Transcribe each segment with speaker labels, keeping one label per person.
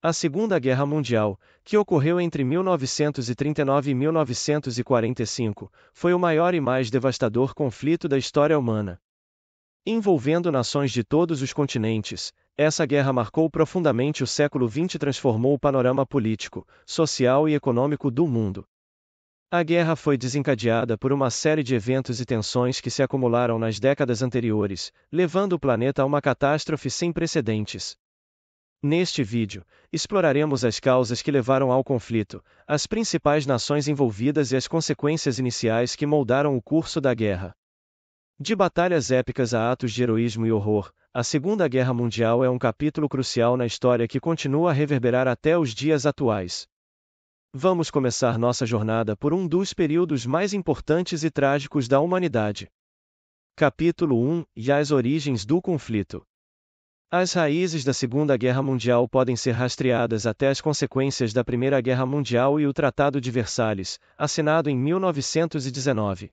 Speaker 1: A Segunda Guerra Mundial, que ocorreu entre 1939 e 1945, foi o maior e mais devastador conflito da história humana. Envolvendo nações de todos os continentes, essa guerra marcou profundamente o século XX e transformou o panorama político, social e econômico do mundo. A guerra foi desencadeada por uma série de eventos e tensões que se acumularam nas décadas anteriores, levando o planeta a uma catástrofe sem precedentes. Neste vídeo, exploraremos as causas que levaram ao conflito, as principais nações envolvidas e as consequências iniciais que moldaram o curso da guerra. De batalhas épicas a atos de heroísmo e horror, a Segunda Guerra Mundial é um capítulo crucial na história que continua a reverberar até os dias atuais. Vamos começar nossa jornada por um dos períodos mais importantes e trágicos da humanidade. Capítulo 1 – E as origens do conflito. As raízes da Segunda Guerra Mundial podem ser rastreadas até as consequências da Primeira Guerra Mundial e o Tratado de Versalhes, assinado em 1919.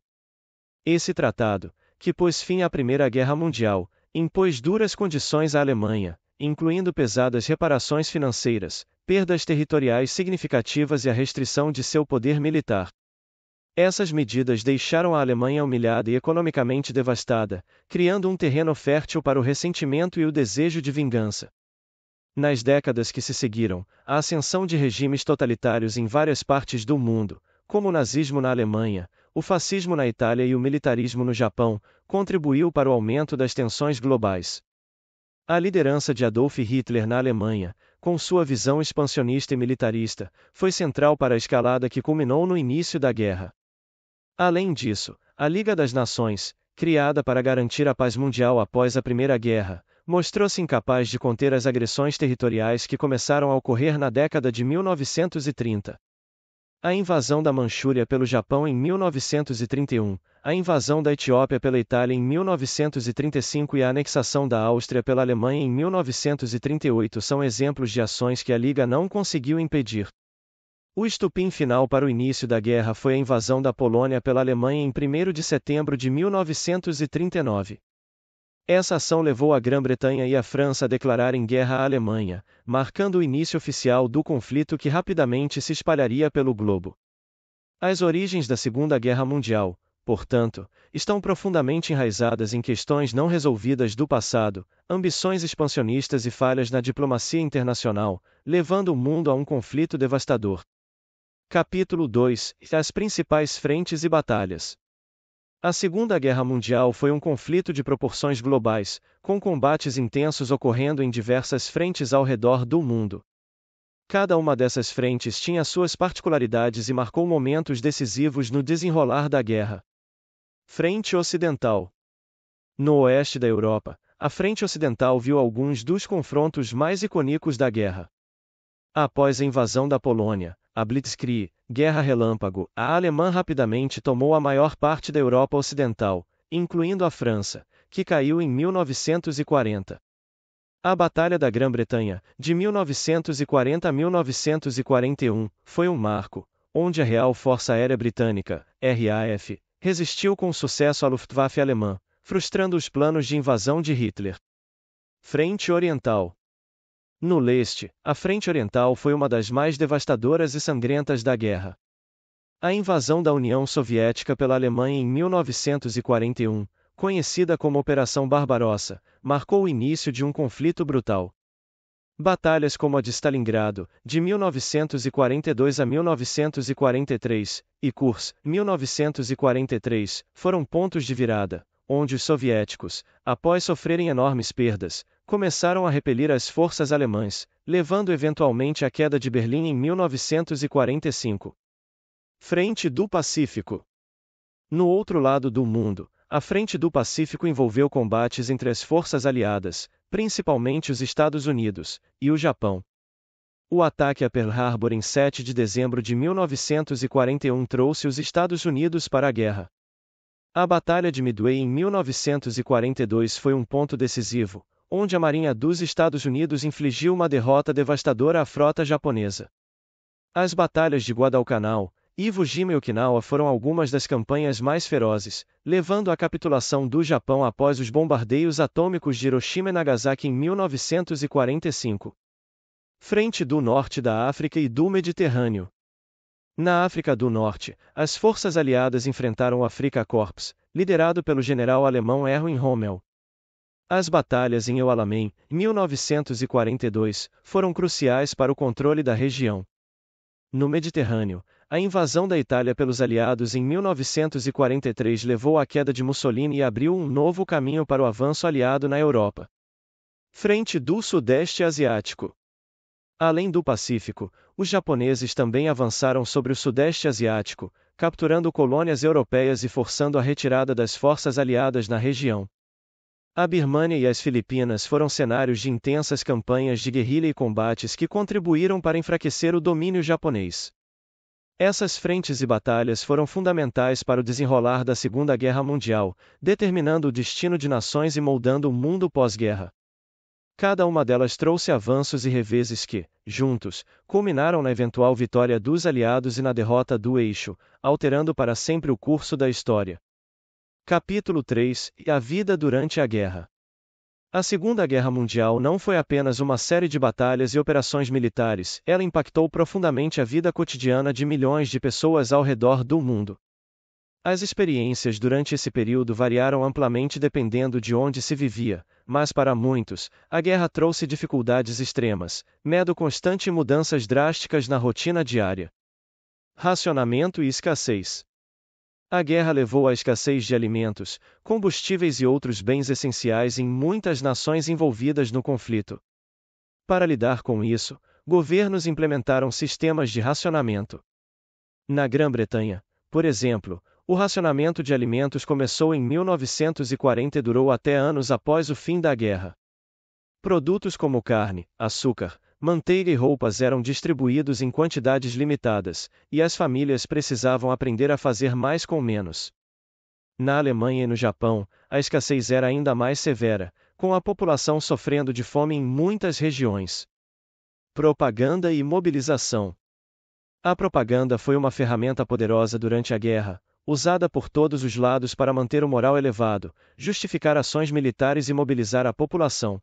Speaker 1: Esse tratado, que pôs fim à Primeira Guerra Mundial, impôs duras condições à Alemanha, incluindo pesadas reparações financeiras, perdas territoriais significativas e a restrição de seu poder militar. Essas medidas deixaram a Alemanha humilhada e economicamente devastada, criando um terreno fértil para o ressentimento e o desejo de vingança. Nas décadas que se seguiram, a ascensão de regimes totalitários em várias partes do mundo, como o nazismo na Alemanha, o fascismo na Itália e o militarismo no Japão, contribuiu para o aumento das tensões globais. A liderança de Adolf Hitler na Alemanha, com sua visão expansionista e militarista, foi central para a escalada que culminou no início da guerra. Além disso, a Liga das Nações, criada para garantir a paz mundial após a Primeira Guerra, mostrou-se incapaz de conter as agressões territoriais que começaram a ocorrer na década de 1930. A invasão da Manchúria pelo Japão em 1931, a invasão da Etiópia pela Itália em 1935 e a anexação da Áustria pela Alemanha em 1938 são exemplos de ações que a Liga não conseguiu impedir. O estopim final para o início da guerra foi a invasão da Polônia pela Alemanha em 1º de setembro de 1939. Essa ação levou a Grã-Bretanha e a França a declararem guerra à Alemanha, marcando o início oficial do conflito que rapidamente se espalharia pelo globo. As origens da Segunda Guerra Mundial, portanto, estão profundamente enraizadas em questões não resolvidas do passado, ambições expansionistas e falhas na diplomacia internacional, levando o mundo a um conflito devastador. Capítulo 2 – As principais frentes e batalhas. A Segunda Guerra Mundial foi um conflito de proporções globais, com combates intensos ocorrendo em diversas frentes ao redor do mundo. Cada uma dessas frentes tinha suas particularidades e marcou momentos decisivos no desenrolar da guerra. Frente Ocidental. No oeste da Europa, a Frente Ocidental viu alguns dos confrontos mais icônicos da guerra. Após a invasão da Polônia, a Blitzkrieg, Guerra Relâmpago, a alemã rapidamente tomou a maior parte da Europa Ocidental, incluindo a França, que caiu em 1940. A Batalha da Grã-Bretanha, de 1940 a 1941, foi um marco, onde a Real Força Aérea Britânica, RAF, resistiu com sucesso à Luftwaffe alemã, frustrando os planos de invasão de Hitler. Frente Oriental. No leste, a Frente Oriental foi uma das mais devastadoras e sangrentas da guerra. A invasão da União Soviética pela Alemanha em 1941, conhecida como Operação Barbarossa, marcou o início de um conflito brutal. Batalhas como a de Stalingrado, de 1942 a 1943, e Kursk, 1943, foram pontos de virada, onde os soviéticos, após sofrerem enormes perdas, começaram a repelir as forças alemãs, levando eventualmente à queda de Berlim em 1945. Frente do Pacífico. No outro lado do mundo, a Frente do Pacífico envolveu combates entre as forças aliadas, principalmente os Estados Unidos, e o Japão. O ataque a Pearl Harbor em 7 de dezembro de 1941 trouxe os Estados Unidos para a guerra. A Batalha de Midway em 1942 foi um ponto decisivo, onde a Marinha dos Estados Unidos infligiu uma derrota devastadora à frota japonesa. As batalhas de Guadalcanal, Iwo Jima e Okinawa foram algumas das campanhas mais ferozes, levando à capitulação do Japão após os bombardeios atômicos de Hiroshima e Nagasaki em 1945. Frente do Norte da África e do Mediterrâneo. Na África do Norte, as forças aliadas enfrentaram o Afrika Korps, liderado pelo general alemão Erwin Rommel. As batalhas em El Alamein, 1942, foram cruciais para o controle da região. No Mediterrâneo, a invasão da Itália pelos aliados em 1943 levou à queda de Mussolini e abriu um novo caminho para o avanço aliado na Europa. Frente do Sudeste Asiático. Além do Pacífico, os japoneses também avançaram sobre o Sudeste Asiático, capturando colônias europeias e forçando a retirada das forças aliadas na região. A Birmânia e as Filipinas foram cenários de intensas campanhas de guerrilha e combates que contribuíram para enfraquecer o domínio japonês. Essas frentes e batalhas foram fundamentais para o desenrolar da Segunda Guerra Mundial, determinando o destino de nações e moldando o mundo pós-guerra. Cada uma delas trouxe avanços e reveses que, juntos, culminaram na eventual vitória dos aliados e na derrota do Eixo, alterando para sempre o curso da história. Capítulo 3 – A vida durante a guerra. A Segunda Guerra Mundial não foi apenas uma série de batalhas e operações militares, ela impactou profundamente a vida cotidiana de milhões de pessoas ao redor do mundo. As experiências durante esse período variaram amplamente dependendo de onde se vivia, mas para muitos, a guerra trouxe dificuldades extremas, medo constante e mudanças drásticas na rotina diária. Racionamento e escassez. A guerra levou à escassez de alimentos, combustíveis e outros bens essenciais em muitas nações envolvidas no conflito. Para lidar com isso, governos implementaram sistemas de racionamento. Na Grã-Bretanha, por exemplo, o racionamento de alimentos começou em 1940 e durou até anos após o fim da guerra. Produtos como carne, açúcar, manteiga e roupas eram distribuídos em quantidades limitadas, e as famílias precisavam aprender a fazer mais com menos. Na Alemanha e no Japão, a escassez era ainda mais severa, com a população sofrendo de fome em muitas regiões. Propaganda e mobilização. A propaganda foi uma ferramenta poderosa durante a guerra, usada por todos os lados para manter o moral elevado, justificar ações militares e mobilizar a população.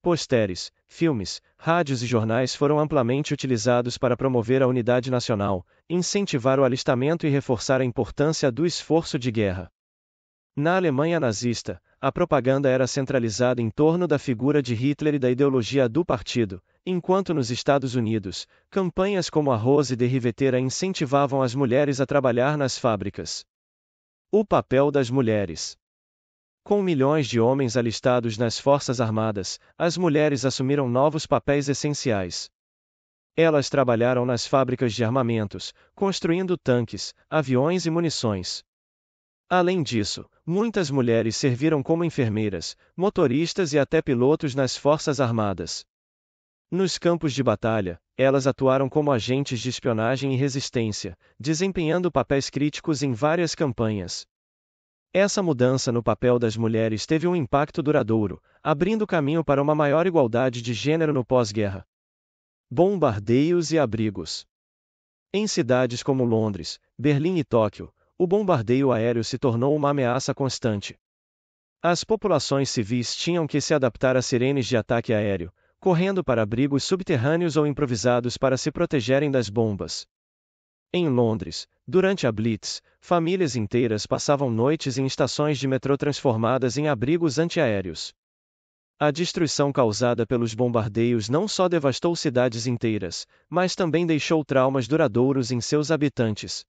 Speaker 1: Posteres, filmes, rádios e jornais foram amplamente utilizados para promover a unidade nacional, incentivar o alistamento e reforçar a importância do esforço de guerra. Na Alemanha nazista, a propaganda era centralizada em torno da figura de Hitler e da ideologia do partido, enquanto nos Estados Unidos, campanhas como a Rose de Rivetera incentivavam as mulheres a trabalhar nas fábricas. O papel das mulheres. Com milhões de homens alistados nas Forças Armadas, as mulheres assumiram novos papéis essenciais. Elas trabalharam nas fábricas de armamentos, construindo tanques, aviões e munições. Além disso, muitas mulheres serviram como enfermeiras, motoristas e até pilotos nas Forças Armadas. Nos campos de batalha, elas atuaram como agentes de espionagem e resistência, desempenhando papéis críticos em várias campanhas. Essa mudança no papel das mulheres teve um impacto duradouro, abrindo caminho para uma maior igualdade de gênero no pós-guerra. Bombardeios e abrigos. Em cidades como Londres, Berlim e Tóquio, o bombardeio aéreo se tornou uma ameaça constante. As populações civis tinham que se adaptar a sirenes de ataque aéreo, correndo para abrigos subterrâneos ou improvisados para se protegerem das bombas. Em Londres, durante a Blitz, famílias inteiras passavam noites em estações de metrô transformadas em abrigos antiaéreos. A destruição causada pelos bombardeios não só devastou cidades inteiras, mas também deixou traumas duradouros em seus habitantes.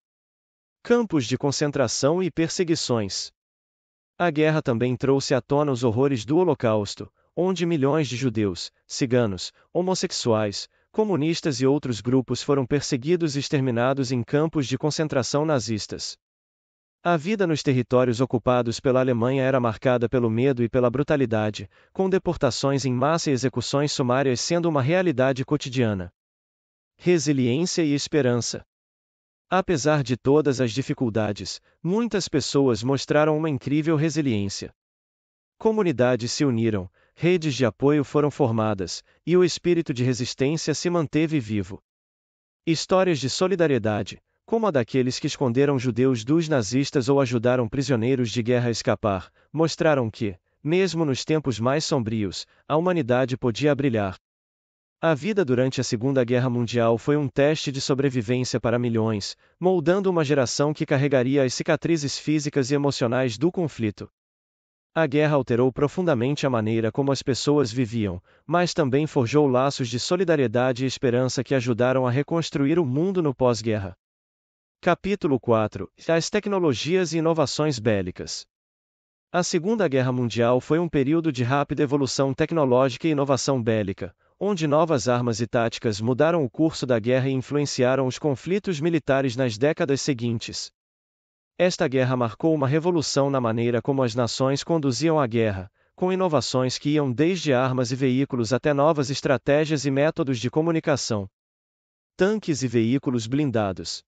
Speaker 1: Campos de concentração e perseguições. A guerra também trouxe à tona os horrores do Holocausto, onde milhões de judeus, ciganos, homossexuais, comunistas e outros grupos foram perseguidos e exterminados em campos de concentração nazistas. A vida nos territórios ocupados pela Alemanha era marcada pelo medo e pela brutalidade, com deportações em massa e execuções sumárias sendo uma realidade cotidiana. Resiliência e esperança. Apesar de todas as dificuldades, muitas pessoas mostraram uma incrível resiliência. Comunidades se uniram, redes de apoio foram formadas, e o espírito de resistência se manteve vivo. Histórias de solidariedade, como a daqueles que esconderam judeus dos nazistas ou ajudaram prisioneiros de guerra a escapar, mostraram que, mesmo nos tempos mais sombrios, a humanidade podia brilhar. A vida durante a Segunda Guerra Mundial foi um teste de sobrevivência para milhões, moldando uma geração que carregaria as cicatrizes físicas e emocionais do conflito. A guerra alterou profundamente a maneira como as pessoas viviam, mas também forjou laços de solidariedade e esperança que ajudaram a reconstruir o mundo no pós-guerra. Capítulo 4 – As tecnologias e inovações bélicas. A Segunda Guerra Mundial foi um período de rápida evolução tecnológica e inovação bélica, onde novas armas e táticas mudaram o curso da guerra e influenciaram os conflitos militares nas décadas seguintes. Esta guerra marcou uma revolução na maneira como as nações conduziam a guerra, com inovações que iam desde armas e veículos até novas estratégias e métodos de comunicação. Tanques e veículos blindados.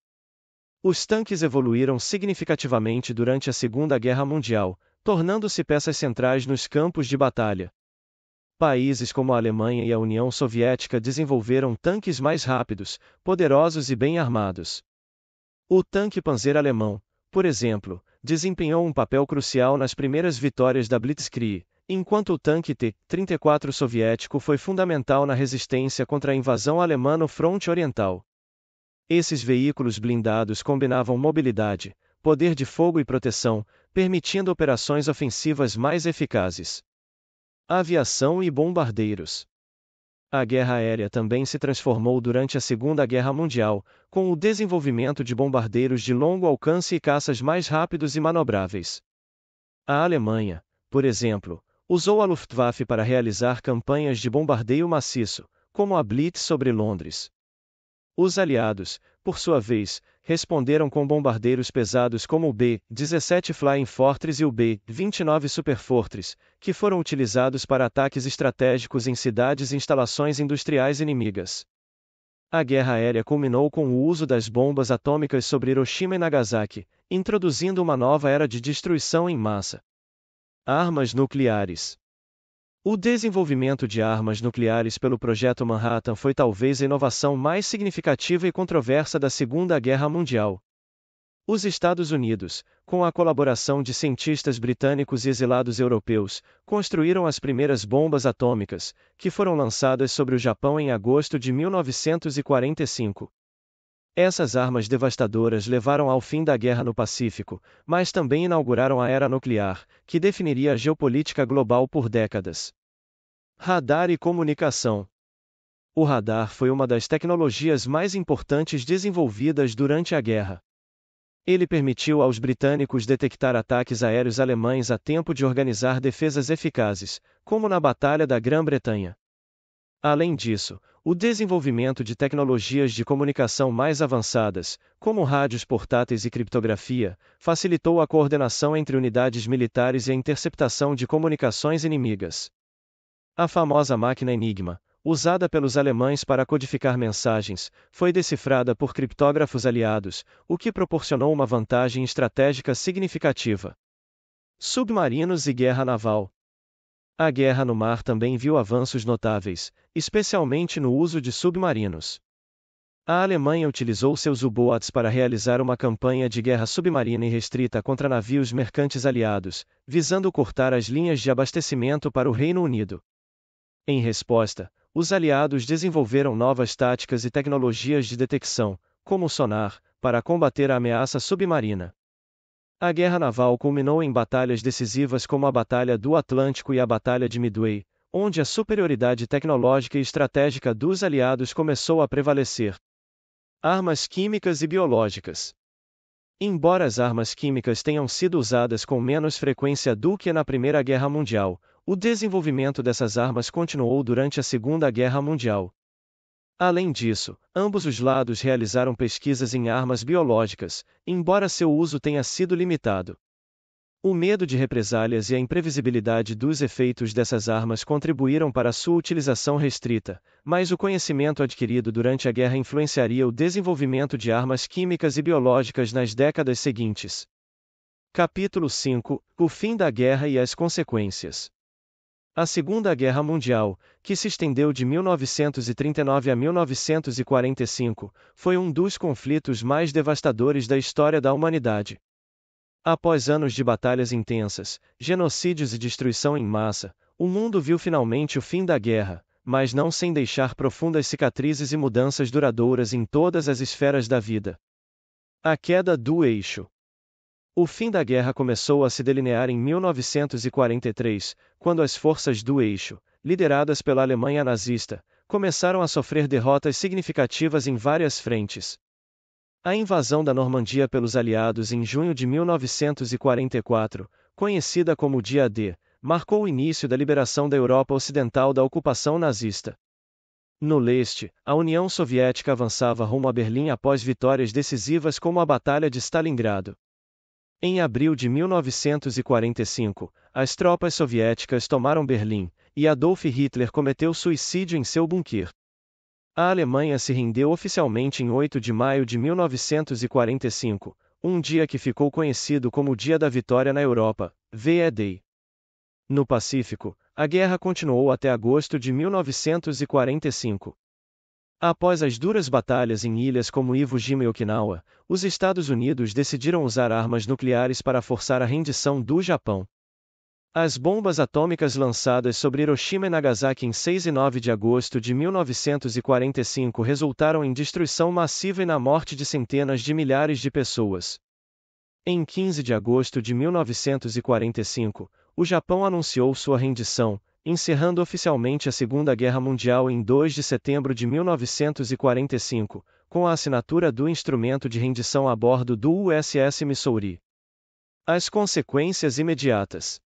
Speaker 1: Os tanques evoluíram significativamente durante a Segunda Guerra Mundial, tornando-se peças centrais nos campos de batalha. Países como a Alemanha e a União Soviética desenvolveram tanques mais rápidos, poderosos e bem armados. O tanque Panzer alemão, por exemplo, desempenhou um papel crucial nas primeiras vitórias da Blitzkrieg, enquanto o tanque T-34 soviético foi fundamental na resistência contra a invasão alemã no fronte oriental. Esses veículos blindados combinavam mobilidade, poder de fogo e proteção, permitindo operações ofensivas mais eficazes. Aviação e bombardeiros. A guerra aérea também se transformou durante a Segunda Guerra Mundial, com o desenvolvimento de bombardeiros de longo alcance e caças mais rápidos e manobráveis. A Alemanha, por exemplo, usou a Luftwaffe para realizar campanhas de bombardeio maciço, como a Blitz sobre Londres. Os aliados, por sua vez, responderam com bombardeiros pesados como o B-17 Flying Fortress e o B-29 Superfortress, que foram utilizados para ataques estratégicos em cidades e instalações industriais inimigas. A guerra aérea culminou com o uso das bombas atômicas sobre Hiroshima e Nagasaki, introduzindo uma nova era de destruição em massa. Armas nucleares. O desenvolvimento de armas nucleares pelo Projeto Manhattan foi talvez a inovação mais significativa e controversa da Segunda Guerra Mundial. Os Estados Unidos, com a colaboração de cientistas britânicos e exilados europeus, construíram as primeiras bombas atômicas, que foram lançadas sobre o Japão em agosto de 1945. Essas armas devastadoras levaram ao fim da guerra no Pacífico, mas também inauguraram a era nuclear, que definiria a geopolítica global por décadas. Radar e comunicação. O radar foi uma das tecnologias mais importantes desenvolvidas durante a guerra. Ele permitiu aos britânicos detectar ataques aéreos alemães a tempo de organizar defesas eficazes, como na Batalha da Grã-Bretanha. Além disso, o desenvolvimento de tecnologias de comunicação mais avançadas, como rádios portáteis e criptografia, facilitou a coordenação entre unidades militares e a interceptação de comunicações inimigas. A famosa máquina Enigma, usada pelos alemães para codificar mensagens, foi decifrada por criptógrafos aliados, o que proporcionou uma vantagem estratégica significativa. Submarinos e guerra naval. A guerra no mar também viu avanços notáveis, especialmente no uso de submarinos. A Alemanha utilizou seus U-boats para realizar uma campanha de guerra submarina irrestrita contra navios mercantes aliados, visando cortar as linhas de abastecimento para o Reino Unido. Em resposta, os aliados desenvolveram novas táticas e tecnologias de detecção, como o sonar, para combater a ameaça submarina. A guerra naval culminou em batalhas decisivas como a Batalha do Atlântico e a Batalha de Midway, onde a superioridade tecnológica e estratégica dos aliados começou a prevalecer. Armas químicas e biológicas. Embora as armas químicas tenham sido usadas com menos frequência do que na Primeira Guerra Mundial, o desenvolvimento dessas armas continuou durante a Segunda Guerra Mundial. Além disso, ambos os lados realizaram pesquisas em armas biológicas, embora seu uso tenha sido limitado. O medo de represálias e a imprevisibilidade dos efeitos dessas armas contribuíram para sua utilização restrita, mas o conhecimento adquirido durante a guerra influenciaria o desenvolvimento de armas químicas e biológicas nas décadas seguintes. Capítulo 5 – O fim da guerra e as consequências. A Segunda Guerra Mundial, que se estendeu de 1939 a 1945, foi um dos conflitos mais devastadores da história da humanidade. Após anos de batalhas intensas, genocídios e destruição em massa, o mundo viu finalmente o fim da guerra, mas não sem deixar profundas cicatrizes e mudanças duradouras em todas as esferas da vida. A queda do eixo. O fim da guerra começou a se delinear em 1943, quando as forças do eixo, lideradas pela Alemanha nazista, começaram a sofrer derrotas significativas em várias frentes. A invasão da Normandia pelos aliados em junho de 1944, conhecida como Dia D, marcou o início da liberação da Europa Ocidental da ocupação nazista. No leste, a União Soviética avançava rumo a Berlim após vitórias decisivas como a Batalha de Stalingrado. Em abril de 1945, as tropas soviéticas tomaram Berlim, e Adolf Hitler cometeu suicídio em seu bunker. A Alemanha se rendeu oficialmente em 8 de maio de 1945, um dia que ficou conhecido como o Dia da Vitória na Europa, VE-Day. No Pacífico, a guerra continuou até agosto de 1945. Após as duras batalhas em ilhas como Iwo Jima e Okinawa, os Estados Unidos decidiram usar armas nucleares para forçar a rendição do Japão. As bombas atômicas lançadas sobre Hiroshima e Nagasaki em 6 e 9 de agosto de 1945 resultaram em destruição massiva e na morte de centenas de milhares de pessoas. Em 15 de agosto de 1945, o Japão anunciou sua rendição, encerrando oficialmente a Segunda Guerra Mundial em 2 de setembro de 1945, com a assinatura do instrumento de rendição a bordo do USS Missouri. As consequências imediatas.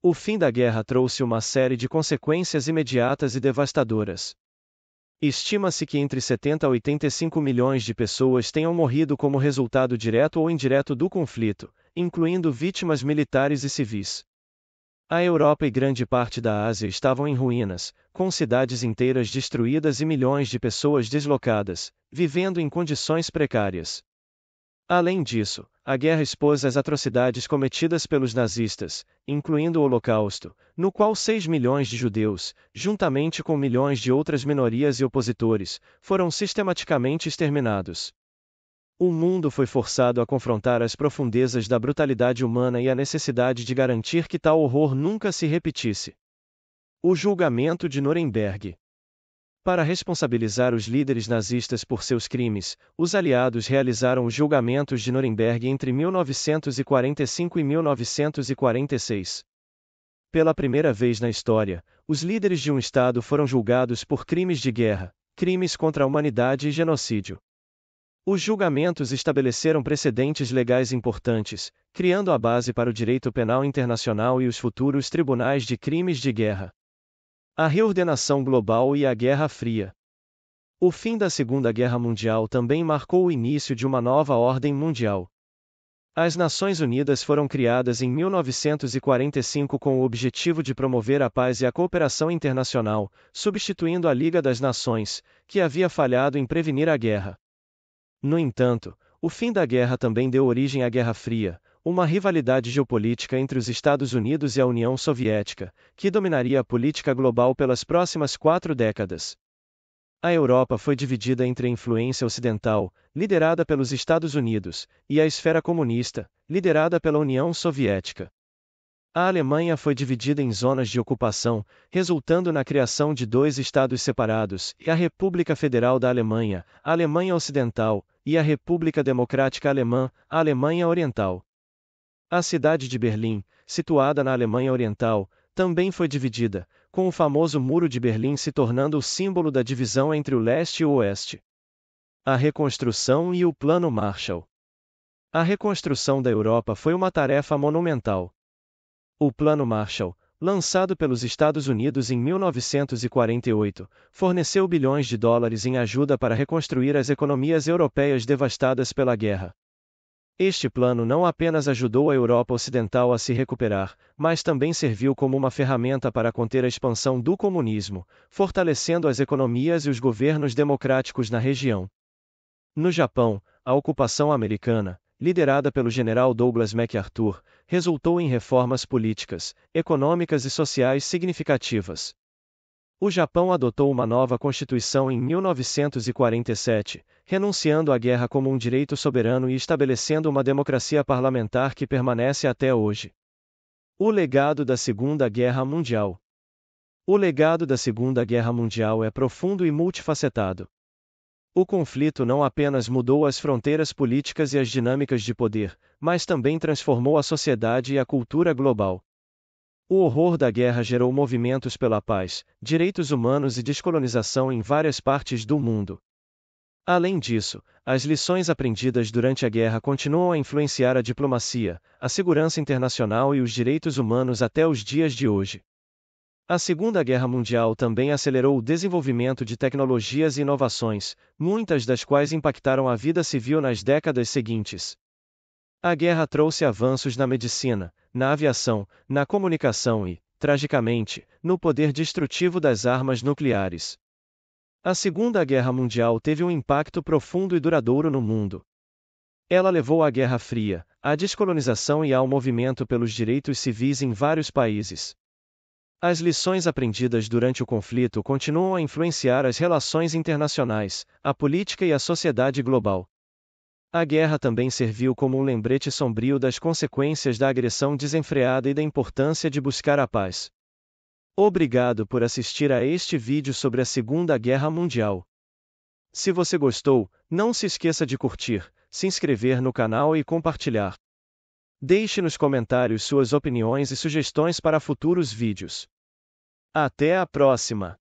Speaker 1: O fim da guerra trouxe uma série de consequências imediatas e devastadoras. Estima-se que entre 70 a 85 milhões de pessoas tenham morrido como resultado direto ou indireto do conflito, incluindo vítimas militares e civis. A Europa e grande parte da Ásia estavam em ruínas, com cidades inteiras destruídas e milhões de pessoas deslocadas, vivendo em condições precárias. Além disso, a guerra expôs as atrocidades cometidas pelos nazistas, incluindo o Holocausto, no qual 6 milhões de judeus, juntamente com milhões de outras minorias e opositores, foram sistematicamente exterminados. O mundo foi forçado a confrontar as profundezas da brutalidade humana e a necessidade de garantir que tal horror nunca se repetisse. O julgamento de Nuremberg. Para responsabilizar os líderes nazistas por seus crimes, os aliados realizaram os julgamentos de Nuremberg entre 1945 e 1946. Pela primeira vez na história, os líderes de um Estado foram julgados por crimes de guerra, crimes contra a humanidade e genocídio. Os julgamentos estabeleceram precedentes legais importantes, criando a base para o direito penal internacional e os futuros tribunais de crimes de guerra. A reordenação global e a Guerra Fria. O fim da Segunda Guerra Mundial também marcou o início de uma nova ordem mundial. As Nações Unidas foram criadas em 1945 com o objetivo de promover a paz e a cooperação internacional, substituindo a Liga das Nações, que havia falhado em prevenir a guerra. No entanto, o fim da guerra também deu origem à Guerra Fria, uma rivalidade geopolítica entre os Estados Unidos e a União Soviética, que dominaria a política global pelas próximas 4 décadas. A Europa foi dividida entre a influência ocidental, liderada pelos Estados Unidos, e a esfera comunista, liderada pela União Soviética. A Alemanha foi dividida em zonas de ocupação, resultando na criação de 2 estados separados, e a República Federal da Alemanha, a Alemanha Ocidental, e a República Democrática Alemã, a Alemanha Oriental. A cidade de Berlim, situada na Alemanha Oriental, também foi dividida, com o famoso Muro de Berlim se tornando o símbolo da divisão entre o leste e o oeste. A reconstrução e o Plano Marshall. A reconstrução da Europa foi uma tarefa monumental. O Plano Marshall, lançado pelos Estados Unidos em 1948, forneceu bilhões de dólares em ajuda para reconstruir as economias europeias devastadas pela guerra. Este plano não apenas ajudou a Europa Ocidental a se recuperar, mas também serviu como uma ferramenta para conter a expansão do comunismo, fortalecendo as economias e os governos democráticos na região. No Japão, a ocupação americana, liderada pelo general Douglas MacArthur, resultou em reformas políticas, econômicas e sociais significativas. O Japão adotou uma nova constituição em 1947, renunciando à guerra como um direito soberano e estabelecendo uma democracia parlamentar que permanece até hoje. O legado da Segunda Guerra Mundial. O legado da Segunda Guerra Mundial é profundo e multifacetado. O conflito não apenas mudou as fronteiras políticas e as dinâmicas de poder, mas também transformou a sociedade e a cultura global. O horror da guerra gerou movimentos pela paz, direitos humanos e descolonização em várias partes do mundo. Além disso, as lições aprendidas durante a guerra continuam a influenciar a diplomacia, a segurança internacional e os direitos humanos até os dias de hoje. A Segunda Guerra Mundial também acelerou o desenvolvimento de tecnologias e inovações, muitas das quais impactaram a vida civil nas décadas seguintes. A guerra trouxe avanços na medicina, na aviação, na comunicação e, tragicamente, no poder destrutivo das armas nucleares. A Segunda Guerra Mundial teve um impacto profundo e duradouro no mundo. Ela levou à Guerra Fria, à descolonização e ao movimento pelos direitos civis em vários países. As lições aprendidas durante o conflito continuam a influenciar as relações internacionais, a política e a sociedade global. A guerra também serviu como um lembrete sombrio das consequências da agressão desenfreada e da importância de buscar a paz. Obrigado por assistir a este vídeo sobre a Segunda Guerra Mundial. Se você gostou, não se esqueça de curtir, se inscrever no canal e compartilhar. Deixe nos comentários suas opiniões e sugestões para futuros vídeos. Até a próxima!